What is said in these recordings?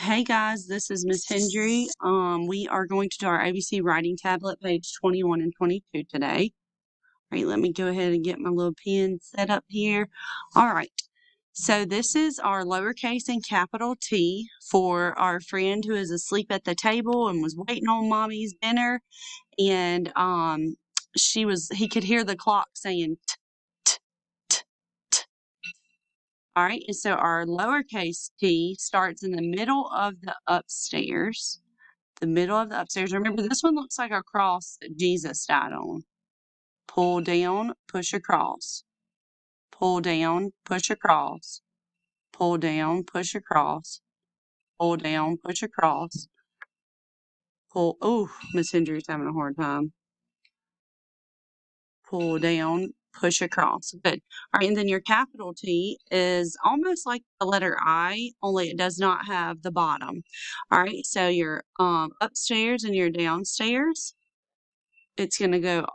Hey guys, this is Miss Hendry. We are going to do our ABC writing tablet, page 21 and 22 today. All right, let me go ahead and get my little pen set up here. All right, so this is our lowercase and capital T for our friend who is asleep at the table and was waiting on mommy's dinner. And he could hear the clock saying t, t, t, t. All right, and so our lowercase t starts in the middle of the upstairs. The middle of the upstairs. Remember, this one looks like a cross that Jesus died on. Pull down, push across. Pull down, push across. Pull down, push across. Pull down, push across. Pull. Oh, Miss Hendry's having a hard time. Pull down, push across. Good. All right, and then your capital T is almost like the letter I, only it does not have the bottom. All right, so your upstairs and your downstairs, it's going to go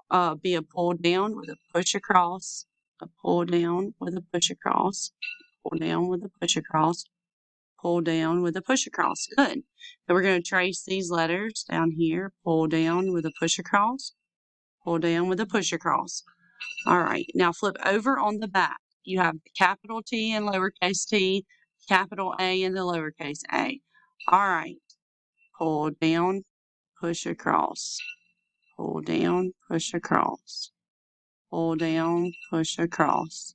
be a pull down with a push across, a pull down with a push across, pull down with a push across, pull down with a push across. Good. So we're going to trace these letters down here. Pull down with a push across, pull down with a push across. All right, now flip over on the back. You have the capital T and lowercase t, capital A and the lowercase a. All right, pull down, push across, pull down, push across, pull down, push across,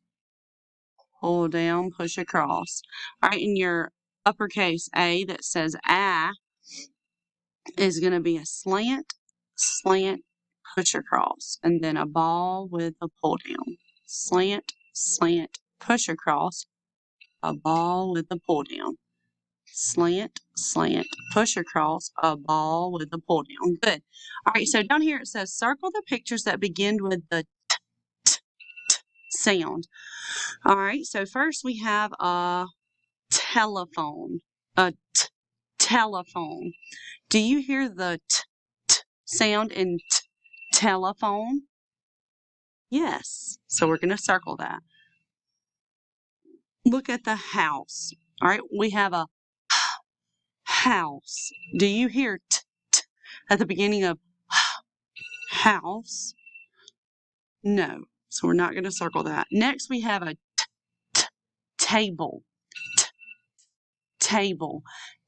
pull down, push across. All right, and your uppercase A that says ah is going to be a slant, slant, push across, and then a ball with a pull down. Slant, slant, push across, a ball with a pull down. Slant, slant, push across, a ball with a pull down. Good. All right, so down here it says circle the pictures that begin with the t, t, t sound. All right, so first we have a telephone, a t, telephone. Do you hear the t, t sound in t, telephone? Yes, so we're going to circle that. Look at the house. All right, we have a house. Do you hear t, t at the beginning of house? No, so we're not going to circle that. Next, we have a t, t table. T, table.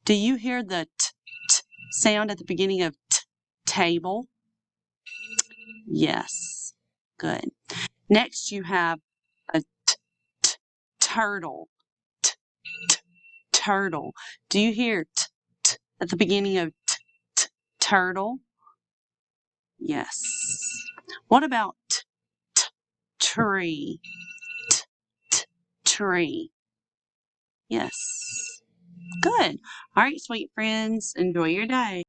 Do you hear the t, t sound at the beginning of t, table? Yes, good. Next, you have a t, t turtle. T, t turtle. Do you hear t, t at the beginning of t, t turtle? Yes. What about t, t tree? T, t tree. Yes. Good. All right, sweet friends. Enjoy your day.